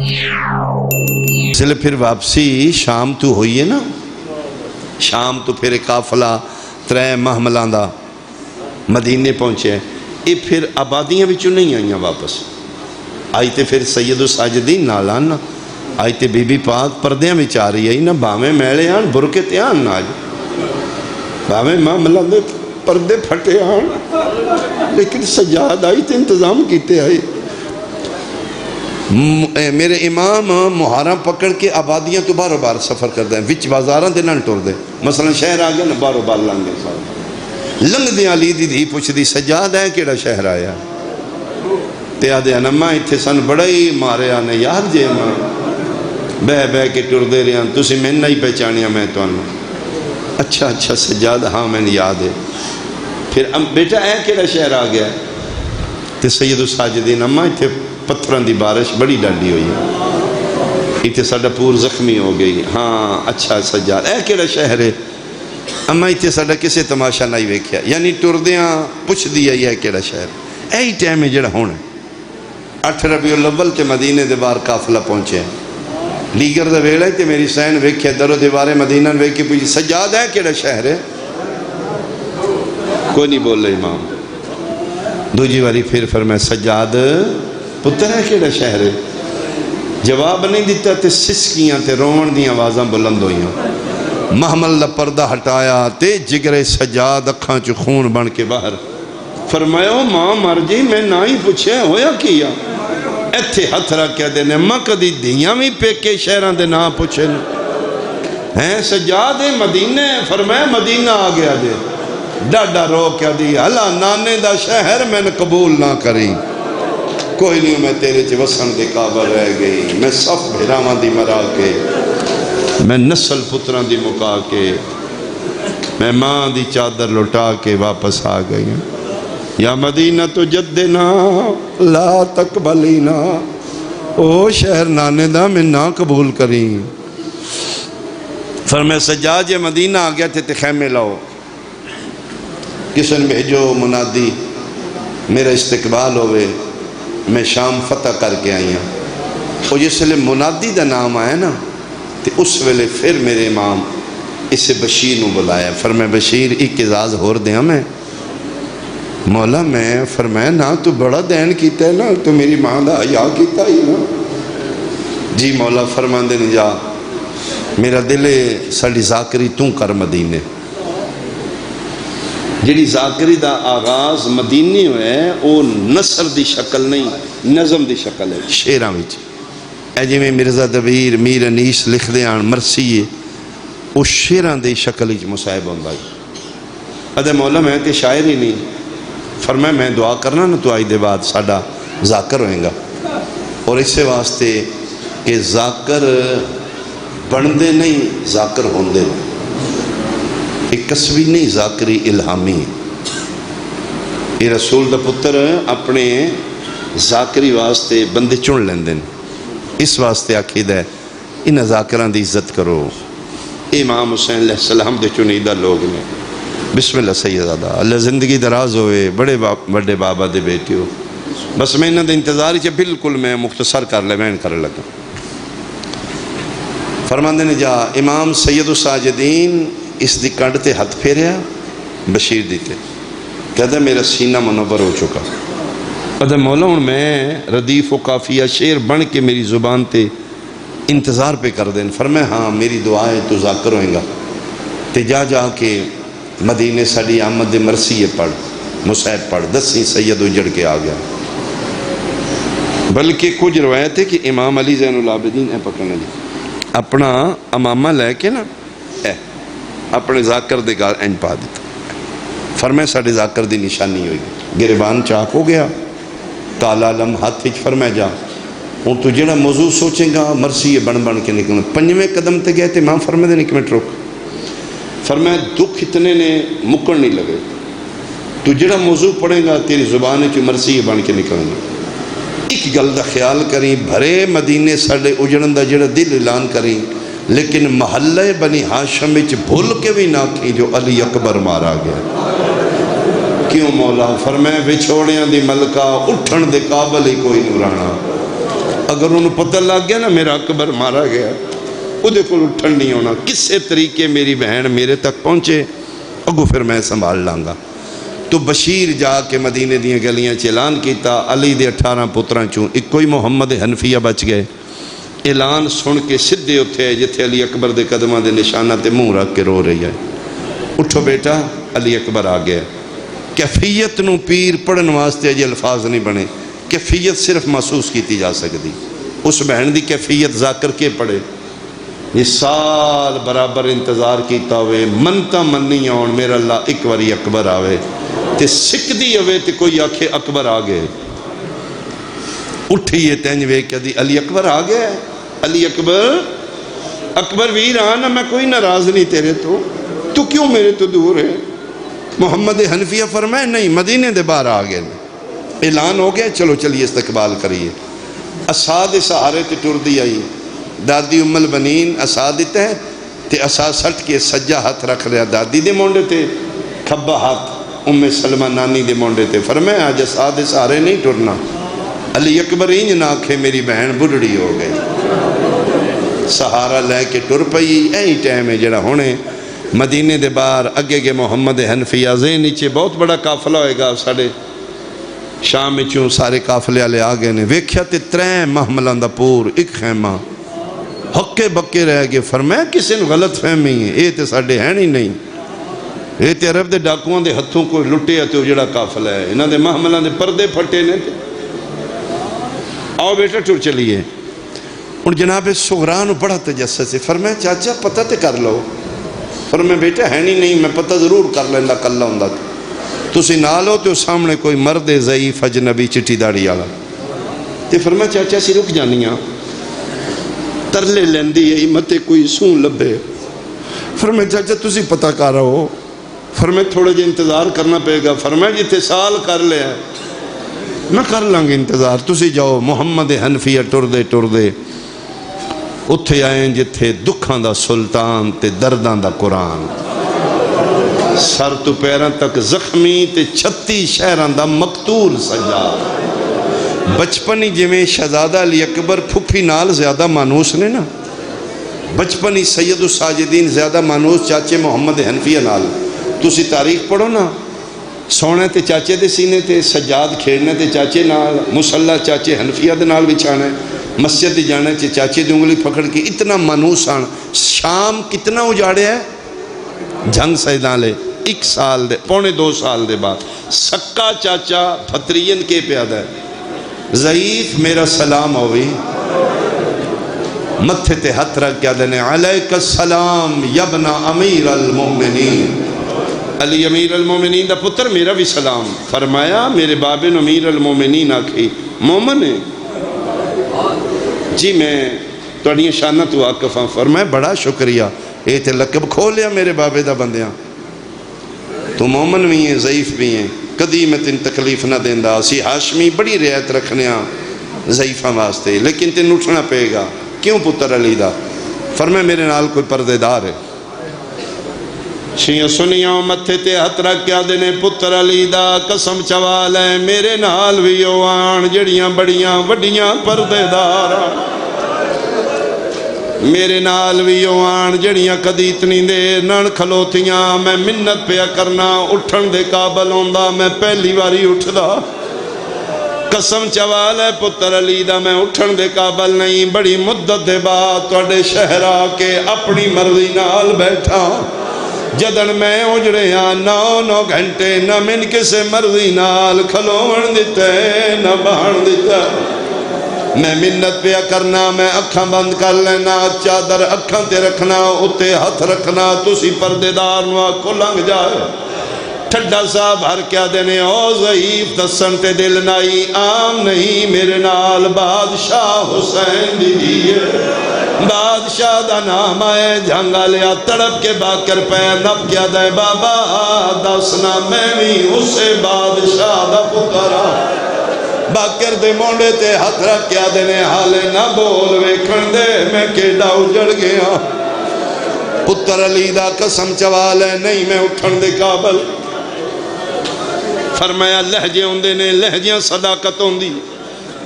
اس لیے پھر واپسی شام تو ہوئی ہے نا، شام تو پھر قافلہ 3 محملوں دا مدینے پہنچے، یہ پھر آبادیاں بچوں نہیں آئیاں واپس آئی تے پھر سید الساجدین نال آن نا، آئی تے بی بی پاک پردیاں بچ آ رہی ہے نا، باویں میلے آن برکے تے آن نا، باویں محملہ دے پردے پھٹے آن، لیکن سجاد آئی تے انتظام کیتے آئی۔ میرے امام محرم پکڑ کے آبادیاں تو بارو بار سفر کر دیں، وچ بازاراں دے نہ ٹر دے، مثلا شہر آ گیا نا بارو بار لنگے سارے لنگ دے علی دی دھی پوچھ دی سجاد ہے کیڑا شہر آیا تے آدھے انما اتھے سن بڑا ہی مارے آنے یار جے ماں بہ کے ٹر دے رہے ہیں تسی میں نہیں پہچانیا میں تو انہوں اچھا اچھا سجاد ہاں میں نے یاد ہے، پھر بیٹا اے کیڑا شہر آ گیا تے سید الساجدین اما اتھے پتھران دی بارش بڑی ڈانڈی ہوئی ہے، اتھے ساڑھا پور زخمی ہو گئی، ہاں اچھا سجاد اے کیڑا شہر ہے، اما اتھے ساڑھا کسے تماشا نہیں ویکھیا، یعنی ٹردیاں پوچھ دیا یہ کیڑا شہر، ایہی ٹائم ہے جڑا ہونا 8 ربیع الاول تے مدینے دے بار قافلہ پہنچے لیگر دے ویڑا تے میری سین ویکھے درو دیوارے مدینہ ویکھے پوچھی سجاد ہے کیڑا شہر ہے، کوئی نہیں بول رہے امام، دوجی واری پھر فرمائے سجاد پتر ہے کیڑا شہر ہے، جواب نہیں دیتا تے سسکیاں تے رومن دی آوازاں بلند ہوئیاں، محمل دا پردہ ہٹایا تے جگرے سجاد اکھاں چو خون بن کے باہر فرمایا ماں مر جی میں نہ ہی پوچھے ہویا کیا ایتھے ہتھ رکھ کے دینے ماں کدی دیاں بھی پیکے شہران دے نہ پوچھے ہیں سجاد مدینہ فرمایا مدینہ آ گیا جے ڈاڈا رو کیا دی اللہ نانے دا شہر میں نے قبول نہ کری، کوئی نہیں میں تیرے چے وسن دے قابل رہ گئی، میں صف بھیراواں دی مرا کے میں نسل پتران دی مکا کے میں ماں دی چادر لٹا کے واپس آ گئی ہوں، یا مدینہ تو جدنا لا تقبلینا، او شہر نانے دا میں نہ قبول کریں، فرمائے سجاد یہ مدینہ آ گیا تھے خیمے لاؤ، کسی نے بھیجو منادی میرا استقبال ہوئے، میں شام فتح کر کے آئی ہوں، اور جس لئے منادی دا نام آیا نا تے اس ویلے پھر میرے امام اسے بشیر نو بلایا، فرمائے بشیر ایک اعزاز ہور دیا میں، مولا میں فرمایا نا تو بڑا دین کیتا ہے نا تو میری ماں دا حیا کیتا ہی نا، جی مولا فرمان دے جا میرا دل ساڑی ذاکری توں کر مدینے، جیڑی ذاکری دا آغاز مدینے ہوئے وہ نصر دی شکل نہیں نظم دی شکل ہے، شیران وچ اے جی میں مرزا دبیر میر انیس لکھ دے آن مرسیے وہ شیران دی شکل وچ مصاحب ہوندہ ہے، ادھے مولا میں تے شاعر ہی نہیں، فرمایا میں دعا کرنا نا تو آئی دے بعد ساڑھا ذاکر ہوئیں گا، اور اس سے واسطے کہ ذاکر بندے نہیں ذاکر ہوندے ایک قصوی نہیں ذاکری الہامی، یہ رسول دا پتر اپنے ذاکری واسطے بندے چن لیندے اس واسطے عقیدہ ہے انہاں ذاکران دی عزت کرو، امام حسین علیہ السلام دے چنیدہ لوگ نے، بسم اللہ سیدہ اللہ زندگی دراز ہوئے بڑے بابا دے بیٹی ہو، بس میں انہاں دے انتظاری چھے بالکل میں مختصر کر لے میں کر لگا، فرماندے نے جا امام سید الساجدین اس دی کنڈ تے ہتھ پھیریا بشیر دیتے کہتا میرا سینہ منور ہو چکا، کہتا مولا ہوں میں ردیف و قافیہ شیر بن کے میری زبان تے انتظار پہ کر دیں، فرمایا ہاں میری دعا ہے تو ذاکر ہوئیں گا، تے جا کے مدینے ساڑی آمد مرسیے پڑھ مصحب پڑھ 10 سید اجڑ کے آ گیا، بلکہ کچھ روایت ہے کہ امام علی زین العابدین پکڑنا جی اپنا امامہ لے کے نا اپنے ذاکر دے گار این پا دیتا، فرمائے ساڑھے ذاکر دی نشانی ہوئی گریبان چاک ہو گیا، تالا لم ہاتھ ہچ فرمائے جا ہوں تو جڑا موضوع سوچیں گا مرسی بن کے نکلنا، 5ویں قدم تے گئے تھے ماں فرمائے دے نکمٹ روک، فرمائے دکھ اتنے نے مکڑ نہیں لگے، تو جڑا موضوع پڑھے گا تیری زبان چو مرسی بن کے نکلنا، ایک گل دا خیال کریں بھرے مدینے ساڑھے اجڑن دا جڑا دل اعلان کریں، لیکن محلہ بنی ہاشم وچ بھول کے بھی نہ کی جو علی اکبر مارا گیا، کیوں مولا فرمائے بچھوڑیاں دی ملکہ اٹھن دے قابل ہی کوئی نورانا، اگر انہوں پتہ لگ گیا نا میرا اکبر مارا گیا وہ کو اٹھن نہیں ہونا، کسے طریقے میری بہن میرے تک پہنچے اگو پھر میں سنبھال لانگا۔ تو بشیر جا کے مدینے دیاں گلیاں اعلان کیتا، علی دے 18 پتراں چوں ایک کوئی محمد حنفیہ بچ گئے۔ اعلان سن کے سدھے اتھے جتھے علی اکبر دے قدمہ دے نشانہ تے منہ رکھ کے رو رہی ہے، اٹھو بیٹا علی اکبر آ گیا۔ کیفیت نو پیر پڑھن واسطے جی الفاظ نہیں بنے، کیفیت صرف محسوس کیتی جا سکتی۔ اس بہن دی کیفیت ذاکر کے پڑھے، یہ سال برابر انتظار کیتا ہوئے منتا منی آن میرا اللہ ایک واری اکبر آوے تے سکدی ہوئے تے کوئی آکھے اکبر آ گئے، اٹھئیے تینجوے کیا دی علی اکبر آ گئے، علی اکبر اکبر ویر آنا میں کوئی ناراض نہیں تیرے تو کیوں میرے تو دور ہے؟ محمد حنفیہ فرمائے نہیں مدینے دے باہر آ گئے، اعلان ہو گیا چلو چلیے استقبال کریے۔ اساد سہارے تے ٹر دی آئی، دادی ام البنین اسا دیتا ہے تے اسا سٹ کے سجا ہاتھ رکھ رہا دادی دے مونڈے تے، کھبا ہاتھ ام سلمہ نانی دے مونڈے تے، فرمائے آج اسا دے سہارے نہیں ٹرنا۔ علی اکبر انج نہ آکھے میری بہن بڑھڑی ہو گئی، سہارا لے کے ٹر پئی۔ ایہی ٹائم ہے جڑا ہونے مدینے دے باہر اگے گے محمد حنفیہ ذہن نیچے بہت بڑا قافلہ ہوئے گا، ساڑھے شام چوں سارے قافلے والے آ گئے نے، ویکھیا تے 3 محملان دا پور ایک خیمہ ہکے بکے رہ گئے۔ فرمایا کسی نے غلط فہمی ہے، اے تے ساڑھے ہیں نہیں، اے تے عرب دے ڈاکوان دے ہتھوں کوئی لٹے تے وہ جڑا قافلہ ہے، انہاں دے محملان دے پردے پھٹے نے۔ آؤ بیٹا ٹر چلیے۔ اور جناب سغران بڑا تجسس ہے، فرمایا چاچا پتہ تے کر لو۔ فرمایا بیٹا ہے نہیں، میں پتہ ضرور کر لیندہ کلہ ہوندہ تسی نال ہو تو سامنے کوئی مرد ضعیف اجنبی چٹی داڑھی آلا تے فرمایا چاچا سی رک جانیاں ترلے لیندی ہے متے کوئی سون لبے۔ فرمایا چاچا تسی پتہ کر رہو۔ فرمایا تھوڑے جے انتظار کرنا پے گا۔ فرمایا جتے سال کر لے ہے میں کر لانگے انتظار، تسی جاؤ۔ محمد حنفیہ ٹر دے اتھے آئیں جتھے دکھاں دا سلطان تے درداں دا قرآن، سر تو پیران تک زخمی تے 36 شہران دا مقتول سجاد۔ بچپنی جویں شہزادہ علی اکبر پھپھی نال زیادہ مانوس نے نا، بچپنی سید الساجدین زیادہ مانوس چاچے محمد حنفیہ نال۔ تسی تاریخ پڑھو نا، سونے تے چاچے دے سینے تے، سجاد کھیڑنے تے چاچے نال، مسلح چاچے حنفیہ دے نال بچھانے، مسجد دی جانے تے چاچے دی انگلی پکڑ کے، اتنا مانوس آن۔ شام کتنا اجاڑے ہے جھنگ سیدان لے، 1 سال دے پونے 2 سال دے بعد سکا چاچا پھترین کے پیادہ ہے، ضعیف میرا سلام ہوئی، متھے تے ہتھ رکھ کیا دینے علیک السلام یبن امیر المومنین، علی امیر المومنین دا پتر میرا بھی سلام۔ فرمایا میرے بابے نے امیر المومنین آکھی مومن ہے جی میں توڑی شانہ تو واقف ہاں۔ فرمایا بڑا شکریہ، اے تے لقب کھو لیا میرے بابے دا بندیاں، تو مومن بھی ہیں ضعیف بھی ہیں، کدی میں تین تکلیف نہ دیندہ، اسی ہاشمی بڑی رعایت رکھنے ہاں ضعیفہ واسطے، لیکن تین اٹھنا پے گا۔ کیوں پتر علی دا؟ فرمایا میرے نال کوئی پردے دار ہے۔ شیعہ سنیاں متھے تے ہتھ رکھ کیا دینے پتر علی دا قسم چوال ہے میرے نال بھی آن جڑیاں بڑیاں وڈیاں پردے دار، میرے نال بھی آن جڑیاں کدی اتنی دیر نن کھلوتیاں، میں منت پیا کرنا اٹھن دے قابل ہوندہ میں پہلی باری اٹھ دا۔ قسم چوال ہے پتر علی دا میں اٹھن دے قابل نہیں، بڑی مدت دے بعد توڑے شہر آ کے اپنی مرضی نال بیٹھا، جدن میں اجڑے ہاں 9 گھنٹے نہ من کسے مرضی نال کھلوڑ دیتے نہ بہن دیتا، میں منت پیا کرنا، میں اکھاں بند کر لینا، چادر اکھاں تے رکھنا، اتے ہاتھ رکھنا، تسی پردے دار نو آکھو لنگ جائے۔ ٹھڈا صاحب ہر کیا دینے او ضعیف دسن تے دل نائی عام نہیں، میرے نال بادشاہ حسین دیئے، بادشاہ دا نام آئے جھنگا لیا تڑپ کے باکر پہ نب کیا دے بابا دسنا میں بھی اسے بادشاہ دا پترا، باکر دے مونڈے تے ہاتھ رکھ کیا دینے حالے نہ بول ویکھن دے میں کیڑا اجڑ گیا۔ پتر علی دا قسم چوال ہے نہیں میں اٹھن دے قابل۔ فرمایا لہجے ہوندے نے، لہجیاں صداقت ہوندی،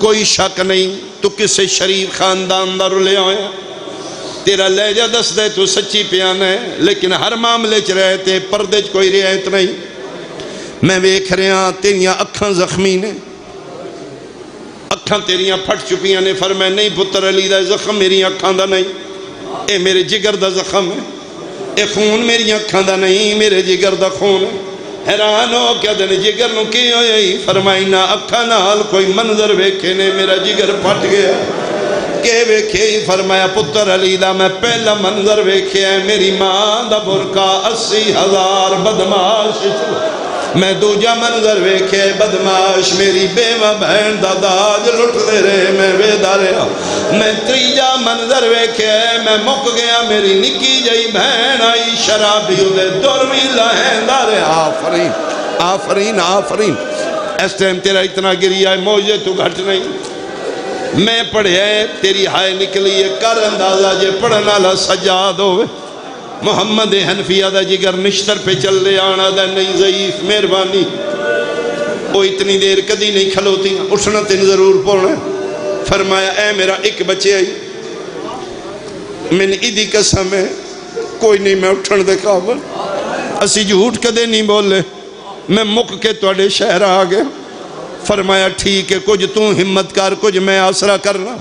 کوئی شک نہیں تو کسے شریف خاندان دا رلے آیا، تیرا لہجہ دس دے تو سچی پیانا ہے، لیکن ہر معاملے چ رہتے پردے چ کوئی رعایت نہیں۔ میں ویکھ رہا تیریاں اکھاں زخمی نے، اکھاں تیریاں پھٹ چکیاں نے۔ فرمایا نہیں پتر علی دا زخم میری اکھاں دا نہیں، اے میرے جگر دا زخم ہے، اے خون میری اکھاں دا نہیں، میرے جگر دا خون ہے۔ حیران ہو کیا دن جگر نو کی ہوئی؟ فرمائی نہ اکھاں نال کوئی منظر ویکھے نے میرا جگر پھٹ گیا کہ ویکھے ہی؟ فرمایا پتر علی دا میں پہلا منظر ویکھے ہے، میری ماں دا برکا 80,000 بدماش، میں دوجا منظر ویکھے بدماش میری بیوہ بہن دا داج لٹ دے رہے میں ویدہ رہا، میں تریجا منظر ویکھے میں مک گیا، میری نکی جائی بہن آئی شرابی دے دروی لہندہ رہے۔ آفرین آفرین آفرین۔ اس ٹائم تیرا اتنا گریا ہے موجے تو گھٹ نہیں، میں پڑھے تیری ہائے نکلی ہے، کر اندازہ جے پڑھنا لا سجاد ہوئے۔ محمد حنفیہ دا جگر نشتر پہ چل رہے آنا دا نہیں ضعیف مہربانی، وہ اتنی دیر کدی نہیں کھلوتی، اٹھنا تین ضرور پڑھنا۔ فرمایا اے میرا ایک بچے آئی، میں ایدی قسم ہے کوئی نہیں میں اٹھن دے قابل، اسی جھوٹ کدے نہیں بولے، میں مک کے توڑے شہر آگے۔ فرمایا ٹھیک ہے کچھ تو ہمت کر کچھ میں آسرا کرنا۔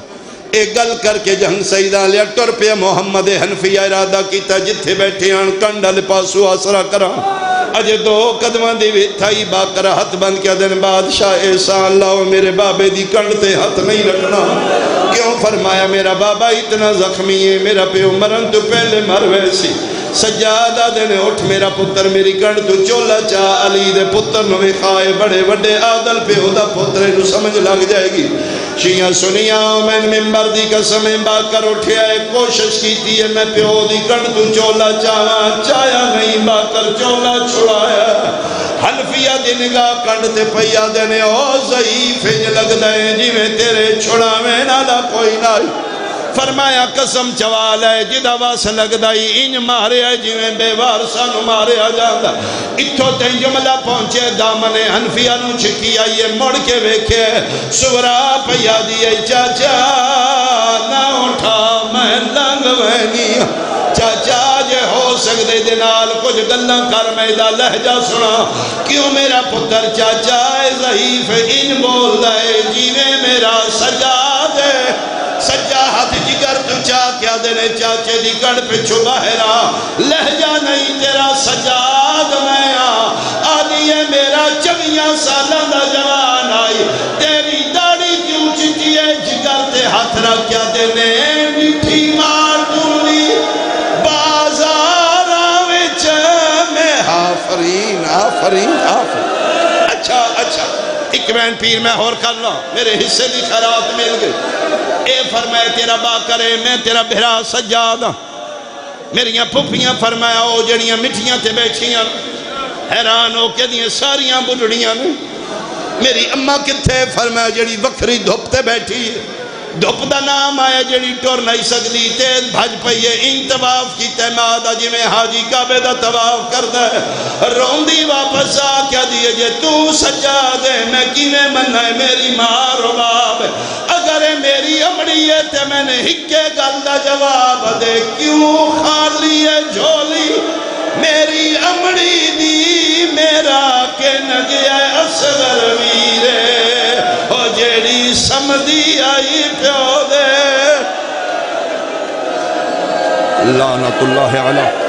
ایک گل کر کے جہن سیدہ لیا ٹر پہ محمد حنفیہ ارادہ کیتا جتھے بیٹھے آن کنڈا لپاسو آسرا کرا، اجے دو قدمان دی ویتھائی باقرہ ہاتھ بند کیا دن بادشاہ احسان اللہ میرے بابے دی کنڈ تے ہاتھ نہیں رکھنا۔ کیوں؟ فرمایا میرا بابا اتنا زخمی ہے، میرا پیو مرن تو پہلے مر ویسی۔ سجادہ دینے اٹھ میرا پتر میری کنڈ تو چولا چاہ علی دے پتر نوے خائے بڑے بڑے عادل پہ ہو دا پترے نو سمجھ لگ جائے گی۔ شیعہ سنیا میں ممبر دی قسمیں با کر اٹھیا ہے، کوشش کیتی ہے میں پیو دی کنڈ تو چولا چایا نہیں با کر چولا چھڑایا۔ حنفیہ دی نگاہ کنڈ تے پیا دینے او ضعیف انج لگ دائیں جی میں تیرے چھڑا میں نالا کوئی نائی۔ فرمایا قسم چوال ہے جدہ واس لگ دائی انج مارے ہے جی میں بے وارسانو مارے آ جاندہ۔ اتھو تین جملہ پہنچے دامن حنفیہ نو چھکی آئیے مڑ کے ویکھے سورا پیا دیئے چاچا نہ اٹھا میں لنگ وینی، چاچا جے ہو سکتے دنال کچھ گلہ کر میدہ لہجہ سنا، کیوں میرا پتر چاچا ضعیف ان بول دائے جی میں میرا سجاد ہے، سجا ہاتھ جگر تو چاہ کیا دینے چاچے دی گڑ پہ چھو باہرا، لہجہ نہیں تیرا سجاد میں آدھی ہے میرا 24 سالہ دا جوان آئی، تیری داڑی کیوں چکی ہے جگر تے ہاتھ رکھ کیا دینے میٹھی مار دونی بازار آوچ میں۔ آفرین آفرین آفرین۔ اچھا اچھا ایک بین پیر میں اور کر لو میرے حصے دی خیرات مل گئی۔ اے فرمائے تیرا با کرے میں تیرا بھرا سجادہ، میریاں پھپیاں فرمایا او جڑیاں مٹھیاں تے بیٹھیاں، حیران ہو کے دیاں ساریاں بڑھڑیاں نے۔ میری اممہ کتھے؟ فرمایا جڑی وکھری دھپ تے بیٹھی ہے، دھپ دا نام آیا جڑی ٹور نہیں سکتی، تیز بھج پئیے ان طواف کی تیمادہ جی میں حاجی کعبے دا طواف کردہ ہے، روندی واپس آ کیا دیئے جے تو سجاد ہے میں کینے منہ ہے میری ماں رباب ہے، اگر میری امڑی ہے تے میں نے ہکے گل دا جواب دے، کیوں خالی ہے جھولی میری امڑی دی میرا کہ نگیا اصغر ویرے ہو جیڑی سمدھی آئی پیو دے۔ لعنت اللہ علیہ